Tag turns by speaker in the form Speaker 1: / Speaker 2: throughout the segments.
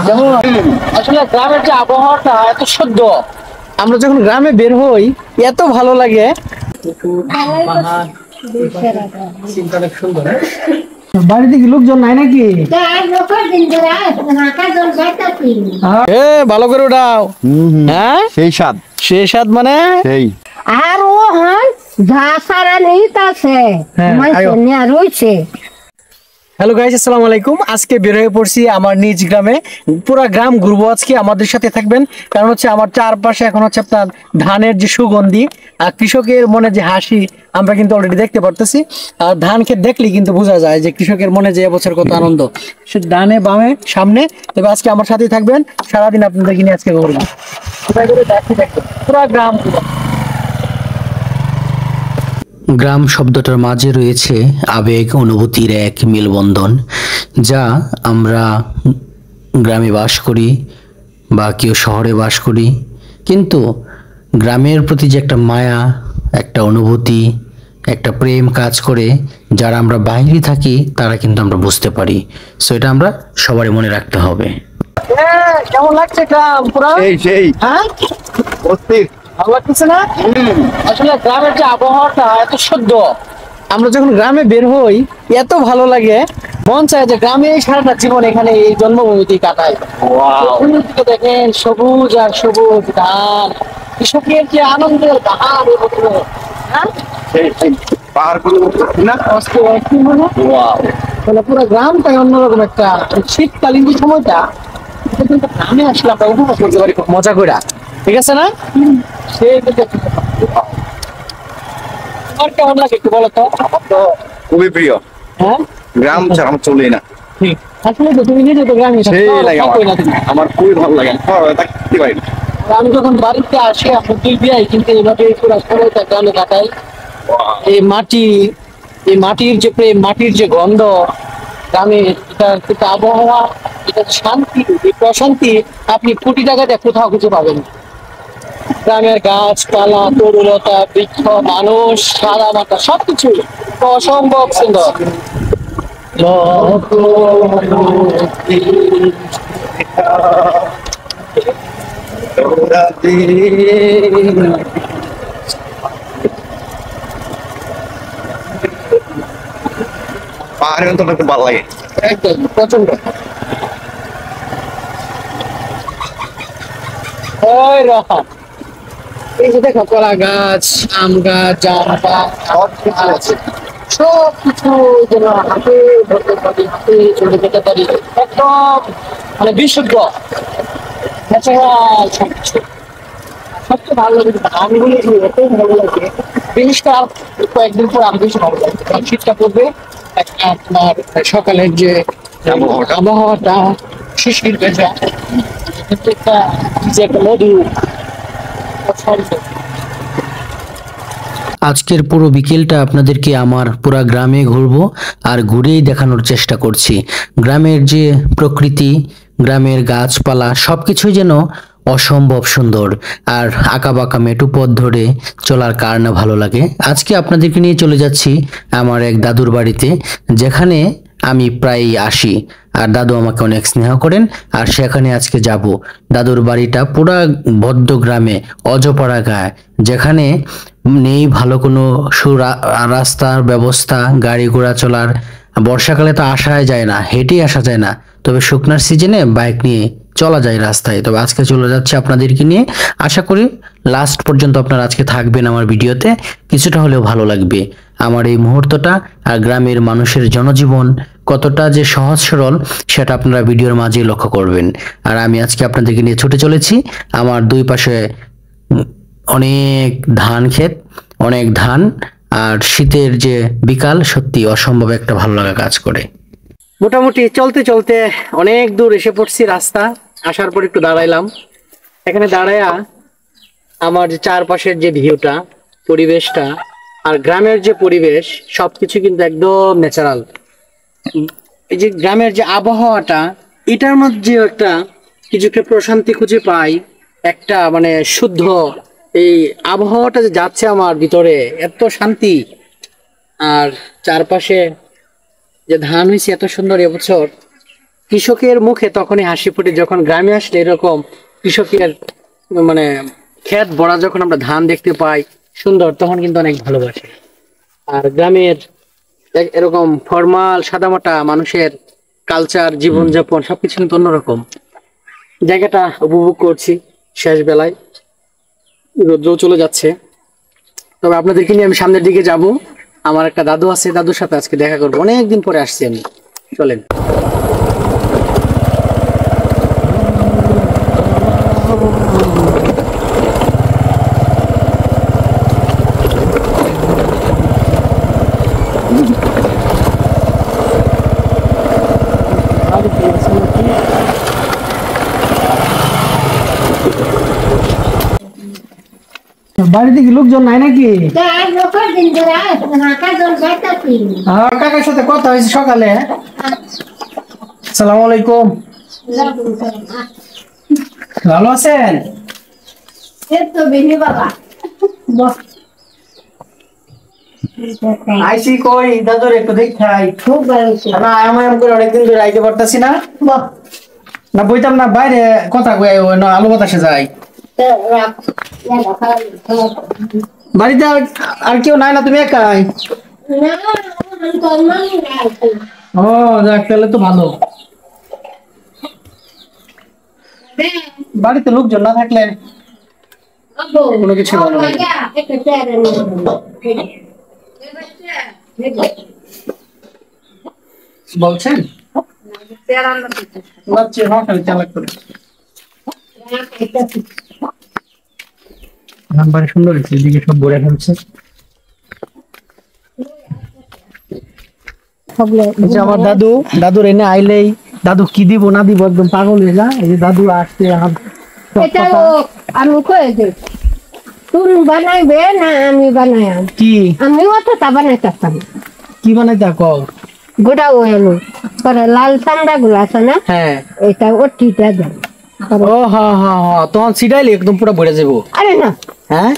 Speaker 1: যেমন আসলে গ্রামের যে আবহাওয়াটা এত শুদ্ধ, আমরা যখন গ্রামে বের হই এত ভালো লাগে। বাড়িতে কি লোকজন নাই নাকি? ভালো করে উঠাও। হ্যাঁ
Speaker 2: সেই স্বাদ,
Speaker 1: সেই স্বাদ মানে
Speaker 2: সেই
Speaker 3: আর ও হন যা সারা নেই তাছে রয়েছে।
Speaker 1: হ্যালো গাইস, আসসালামু আলাইকুম। আজকে বের হয়ে পড়ছি আমার নিজ গ্রামে। পুরা গ্রাম ঘুরবো আজকে, আমাদের সাথে থাকবেন। কারণ হচ্ছে আমার চারপাশে এখন হচ্ছে আপনার ধানের যে সুগন্ধি আর কৃষকের মনে যে হাসি আমরা কিন্তু অলরেডি দেখতে পারতেছি। আর ধান ক্ষেত দেখলেই কিন্তু বোঝা যায় যে কৃষকের মনে যে এবছর কত আনন্দ, সে ডানে বামে সামনে। তবে আজকে আমার সাথেই থাকবেন, সারাদিন আপনাদেরকে নিয়ে আজকে ঘুরবো। পুরা গ্রাম
Speaker 4: গ্রাম শব্দটার মাঝে রয়েছে আবেগ অনুভূতির এক মেলবন্ধন, যা আমরা গ্রামে বাস করি বা কেউ শহরে বাস করি, কিন্তু গ্রামের প্রতি যে একটা মায়া, একটা অনুভূতি, একটা প্রেম কাজ করে, যারা আমরা বাইরে থাকি তারা কিন্তু আমরা বুঝতে পারি। সো এটা আমরা সবারই মনে রাখতে হবে।
Speaker 1: কেমন লাগছে গ্রাম পুরা?
Speaker 2: সেই
Speaker 1: হ্যাঁ
Speaker 2: অস্থির
Speaker 1: ভালো লাগতেছে না? আসলে গ্রামের যে আবহাওয়াটা এত শুদ্ধ, আমরা যখন গ্রামে বের হই এত ভালো লাগে, মন চায় যে গ্রামে সারাটা জীবন এখানে এই জন্মভূমিতে কাটাই। দিকে দেখেন সবুজ আর সবুজ ধান, কৃষকের যে আনন্দের ধান পুরো গ্রামটাই অন্যরকম একটা। শীতকালীন যে সময়টা গ্রামে আসলে আমরা উপভোগ করতে পারি খুব মজা করে, ঠিক আছে না? তোমার কেমন লাগে একটু বলো তো?
Speaker 2: খুবই প্রিয়।
Speaker 1: হ্যাঁ,
Speaker 2: গ্রাম ছাড়া আমার চলেই না।
Speaker 1: ঠিক আসলে তো তুমি নিজে তো গ্রামে
Speaker 2: সেই লাগে আমার খুবই ভালো লাগে। থাকতে পারি না।
Speaker 1: আমি যখন বাড়িতে আসি আমি দুই বিয়াই কিন্তু এইভাবে পুরো সময়টা গ্রামে কাটাই। এই মাটি, এই মাটির যে প্রেম, মাটির যে গন্ধ, গ্রামের এটা আবহাওয়া, এটা শান্তি, এই প্রশান্তি আপনি কোটি টাকা দিয়ে কোথাও খুঁজে পাবেন। গ্রামের গাছপালা, তরুলতা, বৃক্ষ, মানুষ, সাদা মাটা সবকিছু অসম্ভব সুন্দর।
Speaker 2: পাহাড়ি অঞ্চলটা খুব ভালো লাগে,
Speaker 1: একদম প্রচন্ড। এই যে দেখো কলা গাছ, আম গাছ, জাম গাছ, সবকিছু যেন হাতে ধরতে পারি, হাতে চলে যেতে পারি, একদম মানে বিশুদ্ধ ন্যাচারাল সবকিছু। সবচেয়ে ভালো লাগে আমগুলো, এতই ভালো লাগে। জিনিসটা কয়েকদিন পর আম বেশি ভালো লাগে, কারণ শীতটা পড়বে, একটা আপনার সকালের যে আবহাওয়াটা শিশির ভেজা, কিন্তু একটা মধু।
Speaker 4: আজকের পুরো বিকেলটা আপনাদেরকে আমার পুরা গ্রামে ঘুরবো আর ঘুরেই দেখানোর চেষ্টা করছি। গ্রামের যে প্রকৃতি, গ্রামের গাছপালা সবকিছুই যেন অসম্ভব সুন্দর। আর আঁকাবাঁকা মেটু পথ ধরে চলার কার না ভালো লাগে। আজকে আপনাদেরকে নিয়ে চলে যাচ্ছি আমার এক দাদুর বাড়িতে, যেখানে আমি প্রায়ই আসি আর দাদু আমাকে অনেক স্নেহ করেন। আর সেখানে আজকে যাব। দাদুর বাড়িটা পুরা বদ্ধ গ্রামে, অজপাড়া গায়ে, যেখানে নেই ভালো কোনো রাস্তার ব্যবস্থা, গাড়ি ঘোড়া চলার। বর্ষাকালে তো আসাই যায় না, হেঁটেই আসা যায় না, তবে শুকনার সিজনে বাইক নিয়ে চলা যায় রাস্তায়। তবে আজকে চলে যাচ্ছে আপনাদেরকে নিয়ে। আশা করি লাস্ট পর্যন্ত আপনারা আজকে থাকবেন আমার ভিডিওতে, কিছুটা হলেও ভালো লাগবে আমার এই মুহূর্তটা। আর গ্রামের মানুষের জনজীবন কতটা যে সহজ সরল সেটা আপনারা ভিডিওর মাঝেই লক্ষ্য করবেন। আর আমি আজকে আপনাদেরকে নিয়ে ছুটে চলেছি। আমার দুই পাশে অনেক ধান ক্ষেত, অনেক ধান, আর শীতের যে বিকাল সত্যি অসম্ভব একটা ভালো লাগা কাজ করে।
Speaker 1: মোটামুটি চলতে চলতে অনেক দূর এসে পড়ছি। রাস্তা আসার পর একটু দাঁড়াইলাম। এখানে দাঁড়ায়া আমার যে চারপাশের যে ভিউটা, পরিবেশটা, আর গ্রামের যে পরিবেশ সবকিছু কিন্তু একদম ন্যাচারাল। এই যে গ্রামের যে আবহাওয়াটা, এটার মধ্যে একটা কিছু একটা প্রশান্তি খুঁজে পাই, একটা মানে শুদ্ধ এই আবহাওয়াটা যে যাচ্ছে আমার ভিতরে, এত শান্তি। আর চারপাশে যে ধান হয়েছে এত সুন্দর এবছর, কৃষকের মুখে তখনই হাসি ফোটে যখন গ্রামে আসলে এরকম কৃষকের মানে ক্ষেত ভরা যখন আমরা ধান দেখতে পাই সুন্দর, তখন কিন্তু অনেক ভালোবাসে। আর গ্রামের এরকম ফরমাল সাদামাটা মানুষের কালচার, জীবনযাপন সবকিছু কিন্তু অন্যরকম। জায়গাটা উপভোগ করছি শেষ বেলায়, রোদ্র চলে যাচ্ছে। তবে আপনাদেরকে নিয়ে আমি সামনের দিকে যাব। আমার একটা দাদু আছে, দাদুর সাথে আজকে দেখা করবো, অনেকদিন পরে আসছি আমি। চলেন। বাড়িতে কি লোকজন নাই নাকি? কাকার সাথে কথা হয়েছে সকালে। আসসালামু আলাইকুম। ভালো আছেন? আইসি কই দাদুর একটু দেখাই। খুব ভালো না, আমার করে অনেকদিন ধরে আইতে পারতাছি না। না বইতাম না, বাইরে কথা কই আলো বাতাসে যাই। বাড়িতে আর কেউ নাই না, তুমি একাই? ও যাক, তাহলে তো ভালো। বাড়িতে লোকজন না থাকলে কোনো কিছু ভালো লাগে না। বলছেন নাম্বার সুন্দর হয়েছে, এদিকে সব ভরে ফেলছে। আমার দাদুর এনে আইলেই দাদু কি দিব না দিব একদম পাগল হয়ে যায়। এই যে দাদু আসছে,
Speaker 3: আমি কয়ে দিই তুমি বানাইবে না আমি বানাই?
Speaker 1: কি
Speaker 3: আমি অতটা বানাইতাম।
Speaker 1: কি বানাইতা কও?
Speaker 3: গোটা ওয়েলো পরে লাল চামড়া গুলো আছে না,
Speaker 1: হ্যাঁ
Speaker 3: এটা ওটিটা দেন।
Speaker 1: ও হ্যাঁ হ্যাঁ হ্যাঁ, তখন সিটাইলে একদম পুরো ভরে যাবো।
Speaker 3: আরে না,
Speaker 1: হ্যাঁ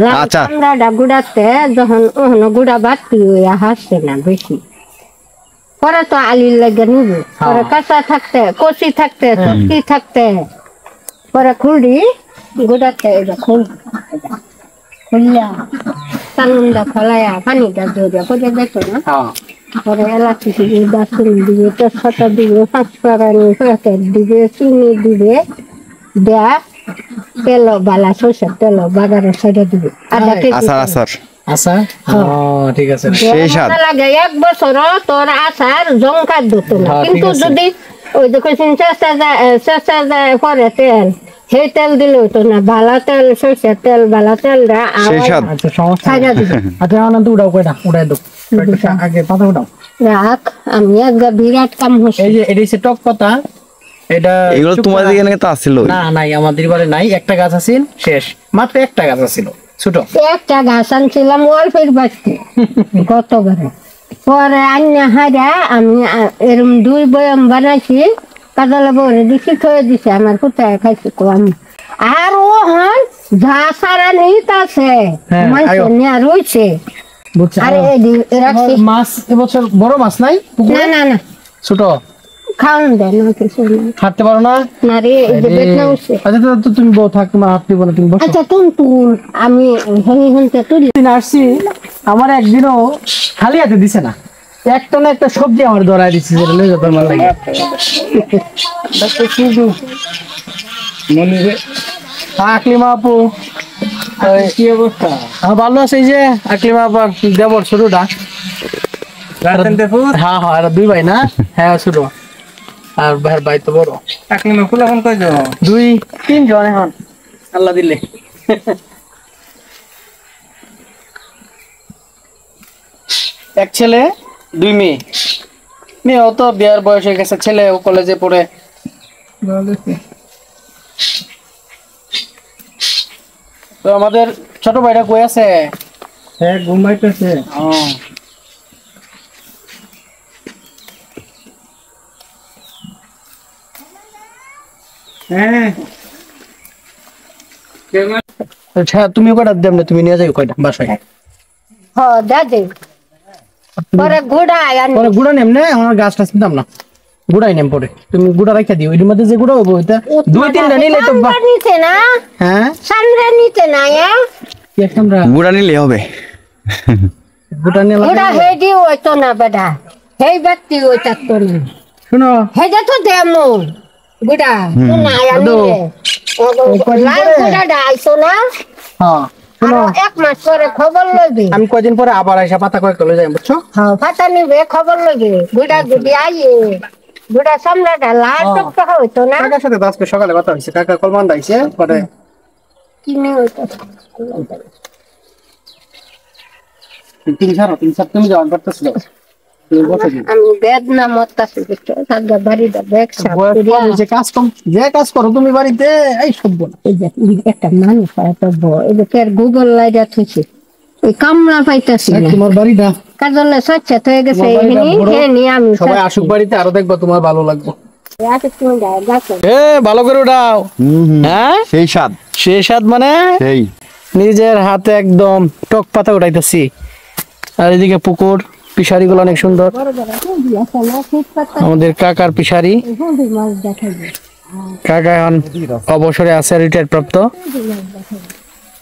Speaker 3: লাল চামড়াটা গুড়াতে যখন ওখানে গুড়া বাড়তি হইয়া হাসছে না বেশি, পরে তো আলির লাগে নিবে। পরে কাঁচা থাকতে, কচি থাকতে, শুকি থাকতে পরে খুলডি গুড়াতে খুললা চানুনটা ফলাইয়া পানিটা জড়িয়া পরে দেখো না। পরে এলাচি দিবে, দারচিনি দিবে, তেজপাতা দিবে, পাঁচফোড়ন দিবে, চিনি দিবে, দেয়া তেল বালা সরষের তেল বাগারে ছেড়ে দিবে। আধা কেজি
Speaker 1: আচ্ছা ঠিক আছে।
Speaker 3: লাগে 1 বছর তোর আচার জঙ্কার দিত না, কিন্তু যদি ওই যে কইছেন চেষ্টা যায় পরে তেল, সেই তেল দিলে হইতো না। বালা তেল, সরষের তেল, বালা তেল
Speaker 1: উড়াও কয়টা উড়াই দাও আগে, পাতা উঠাও
Speaker 3: রাখ। আমি একবার বিরাট কাম হচ্ছে।
Speaker 1: এই যে এটা হচ্ছে টক পাতা, এটা
Speaker 2: এগুলো তোমাদের এখানে তো আছিল
Speaker 1: না? নাই, আমাদের বাড়ি নাই। একটা গাছ আছিল, শেষ, মাত্র একটা গাছ আছিল ছোট।
Speaker 3: একটা গাছ আনছিলাম অল্পের বাড়তে গতবারে। পরে আন্না হারা আমি এরম 2 বয়াম বানাইছি, কাদালে বরে দিছি, খেয়ে দিছে। আমার কোথায় খাইছি কম। আর ও হন যা সারা নিত আছে মানুষ নিয়ে রয়েছে।
Speaker 1: মাছ এবছর বড় মাছ নাই?
Speaker 3: না না না,
Speaker 1: ছোট
Speaker 3: খাওয়ান দেয় না, কিছু
Speaker 1: খাতে পারো না?
Speaker 3: না রে, বেদনা উঠছে।
Speaker 1: আচ্ছা তো তুমি বউ থাক, তোমার হাত দিব না, তুমি বসো।
Speaker 3: আচ্ছা তুই তুল, আমি তুলি।
Speaker 1: আসছি, আমার একদিনও খালি হাতে দিছে না, একটা না একটা সবজি আমার ধরাই দিচ্ছে, যেটা লয়ে যেতে আমার লাগে। আকলিমা আপু কি অবস্থা? ভালো আছে। এই যে আকলিমা আপা দেবর ছোটটা, হ্যাঁ হ্যাঁ, এরা 2 ভাই না? হ্যাঁ ছোট, আর ভাইয়ের ভাই তো বড়। আকলিমা ফুল এখন কয়জন? 2-3 জন এখন আল্লাহ দিলে। এক ছেলে 2 মেয়ে। মেয়েও তো বিয়ার বয়স হয়ে গেছে, ছেলে ও কলেজে পড়ে। তো আমাদের ছোট ভাইটা কই আছে? হ্যাঁ ঘুমাইতেছে। হ্যাঁ আচ্ছা, তুমি কয়টা দেবনে, তুমি নিয়ে যাও কয়টা বাসায়?
Speaker 3: হ্যাঁ দাদে পরে গুড়া
Speaker 1: পরে গুড়া নেমনে, আমার গাছটা চিনতাম না। গুড়াই নেম পরে তুমি গুড়া রাখা দিও এর মধ্যে যে গুড়া হবো এটা দুই তিনটা নিলে তো
Speaker 3: নিতে না
Speaker 1: হ্যাঁ
Speaker 3: সামনে নিতে না
Speaker 1: কি আমরা
Speaker 2: গুড়া নিলে হবে।
Speaker 1: গুড়া নিয়ে
Speaker 3: ওটা হেডি হইতো না বেটা হেই ব্যক্তি ওইটা তো না
Speaker 1: শুনো
Speaker 3: হেডা তো দেমো গুড়া তো না লাল গুড়াটা আইতো না
Speaker 1: হ্যাঁ
Speaker 3: আর এক মাস পরে খবর লইবি
Speaker 1: আমি কয়দিন পরে আবার আইসা পাতা কয়েক লয়ে যাই বুঝছো
Speaker 3: হ্যাঁ ফাটা নিবে খবর লইবি গুড়া যদি আইয়ে গুড়া সামলাটা লাল টকটক হইতো না
Speaker 1: কাকার সাথে তো আজকে সকালে কথা হয়েছে কাকা কলমান দাইছে পরে
Speaker 3: কিনে হইতো
Speaker 1: তিন সার তুমি যাওয়ান করতেছিল তুমি বসে দিন
Speaker 3: আমি বেদনা মরতাছি বুঝছো সাদা বাড়িটা ব্যাগ সাপ
Speaker 1: যে কাজ কম যে কাজ করো তুমি বাড়িতে এই সব বল
Speaker 3: এই যে একটা মানুষ এত বড় এই যে ফের গুগল লাইটা থুইছে ওই কামলা পাইতাছি না
Speaker 1: তোমার বাড়িটা
Speaker 3: কাজলে স্বচ্ছ হয়ে গেছে
Speaker 1: তোমার বাড়িটা
Speaker 3: এখানে
Speaker 1: বড়।
Speaker 3: এখানে আমি
Speaker 1: সবাই আসুক বাড়িতে আরো দেখবা তোমার ভালো লাগবে
Speaker 3: আসে তুমি গাছো
Speaker 1: এ ভালো করে উঠাও হ্যাঁ
Speaker 2: সেই স্বাদ,
Speaker 1: সেই স্বাদ মানে
Speaker 2: সেই
Speaker 1: নিজের হাতে একদম টক পাতা উঠাইতেছি আর এদিকে পুকুর পিশারি গুলো অনেক সুন্দর
Speaker 3: বড় বড় হুঁদি আছে না শীত পাতা
Speaker 1: আমাদের কাকার পিশারি
Speaker 3: হুঁদি মাছ দেখাইবে
Speaker 1: কাকা এখন অবসরে আছে রিটায়ার প্রাপ্ত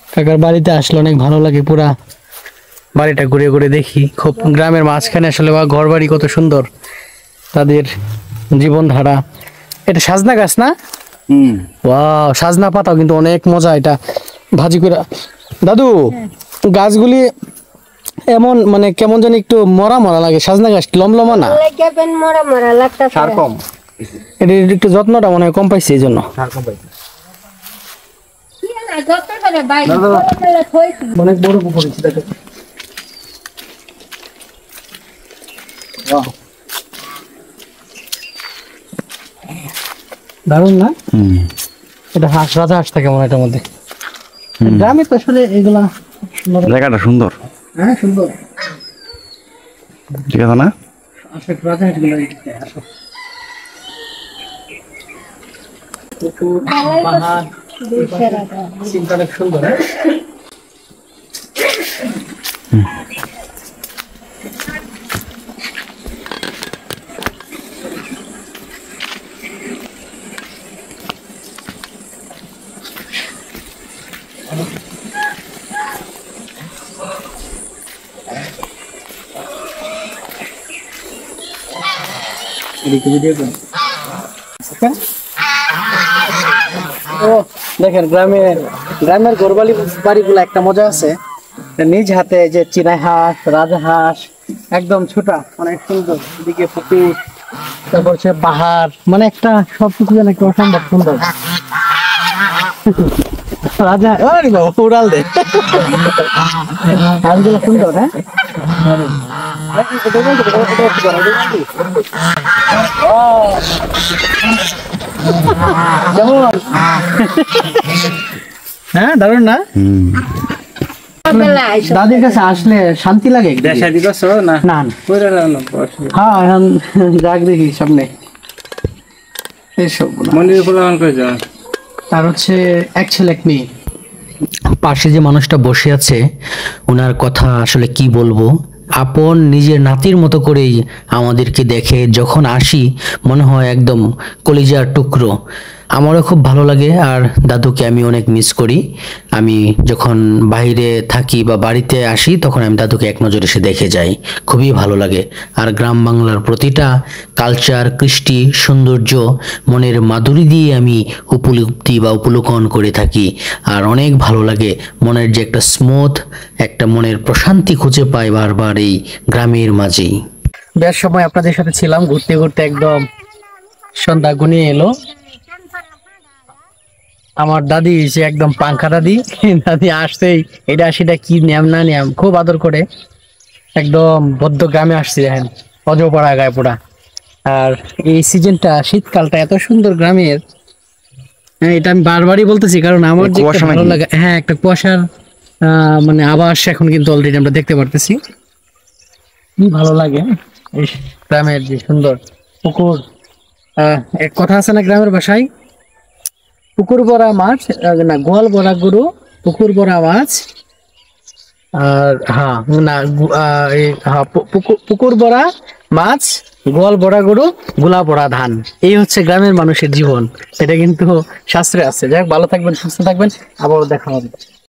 Speaker 1: কাকার বাড়িতে আসলে অনেক ভালো লাগে পুরা বাড়িটা ঘুরে ঘুরে দেখি খুব গ্রামের মাঝখানে আসলে বা ঘর বাড়ি কত সুন্দর তাদের জীবনধারা এটা সাজনা গাছ না ওয়াও সাজনা পাতাও কিন্তু অনেক মজা এটা ভাজি করে দাদু গাছগুলি এমন মানে কেমন জানি একটু মরা মরা লাগে সাজনা গাছ লমলমা না
Speaker 3: লাগাবেন মরা মরা লাগতাছে
Speaker 2: সার কম,
Speaker 1: এটা একটু যত্নটা মনে হয় কম পাইছে এই জন্য
Speaker 2: সার কম পাইছে।
Speaker 3: কি না যত করে বাইরে বলে থইছি
Speaker 1: অনেক বড় পুকুর হয়েছে দেখো দারুন না এটা হাঁস রাজা হাঁস থাকে মনে হয় এটার মধ্যে গ্রামে তো আসলে এগুলা
Speaker 2: জায়গাটা সুন্দর,
Speaker 1: হ্যাঁ সুন্দর
Speaker 2: ঠিক আছে না?
Speaker 1: আসলে রাজা হাঁস গুলো আসো পুকুর পাহাড় সিনটা অনেক সুন্দর হ্যাঁ এদিকে ভিডিও করুন ও দেখেন গ্রামের ঘরবাড়ি বাড়িগুলো একটা মজা আছে নিজ হাতে যে চীনা হাঁস রাজা হাঁস একদম ছোটা অনেক সুন্দর এদিকে পুকুর তারপর হচ্ছে পাহাড় মানে একটা সবকিছু যেন একটা অসম্ভব সুন্দর রাজা ওরে বাবা উড়াল দে হাঁসগুলো সুন্দর হ্যাঁ কেমন হ্যাঁ দারুন না
Speaker 3: বেলা আইছো
Speaker 1: দাদির কাছে আসলে শান্তি লাগে
Speaker 5: দেশা দিবস না
Speaker 1: না না।
Speaker 5: কইরা না
Speaker 1: হ্যাঁ এখন যাক দেখি সামনে এইসব না।
Speaker 5: মন্দির প্রদান করে যাও
Speaker 1: তার হচ্ছে এক ছেলে এক মেয়ে
Speaker 4: পাশে যে মানুষটা বসে আছে ওনার কথা আসলে কি বলবো আপন নিজের নাতির মতো করেই আমাদেরকে দেখে যখন আসি মনে হয় একদম কলিজার টুকরো আমারও খুব ভালো লাগে আর দাদুকে আমি অনেক মিস করি আমি যখন বাইরে থাকি বা বাড়িতে আসি তখন আমি দাদুকে এক নজর এসে দেখে যাই খুবই ভালো লাগে আর গ্রাম বাংলার প্রতিটা কালচার কৃষ্টি সৌন্দর্য মনের মাধুরী দিয়ে আমি উপলব্ধি বা উপলোকন করে থাকি আর অনেক ভালো লাগে মনের যে একটা স্মুথ একটা মনের প্রশান্তি খুঁজে পাই বারবার এই গ্রামের মাঝেই
Speaker 1: বেশ সময় আপনাদের সাথে ছিলাম ঘুরতে ঘুরতে একদম সন্ধ্যা ঘনিয়ে এলো আমার দাদি যে একদম পাঙ্খা দাদি দাদি আসতেই এটা সেটা কি নিয়ম না নিয়ম খুব আদর করে একদম বদ্ধ গ্রামে আসছি দেখেন অজপাড়া গায়েপোড়া আর এই সিজনটা শীতকালটা এত সুন্দর গ্রামের হ্যাঁ এটা আমি বারবারই বলতেছি কারণ আমার যে একটা ভালো লাগে হ্যাঁ একটা কুয়াশার মানে আবাস এখন কিন্তু অলরেডি আমরা দেখতে পারতেছি কি ভালো লাগে এই গ্রামের যে সুন্দর পুকুর এক কথা আছে না গ্রামের ভাষায় পুকুর ভরা মাছ না গোয়াল ভরা গরু পুকুর ভরা মাছ আর হ্যাঁ না পুকুর ভরা মাছ, গোয়াল ভরা গরু, গোলা ভরা ধান। এই হচ্ছে গ্রামের মানুষের জীবন। এটা কিন্তু শাস্ত্রে আছে। যাই হোক, ভালো থাকবেন, সুস্থ থাকবেন, আবারও দেখা হবে।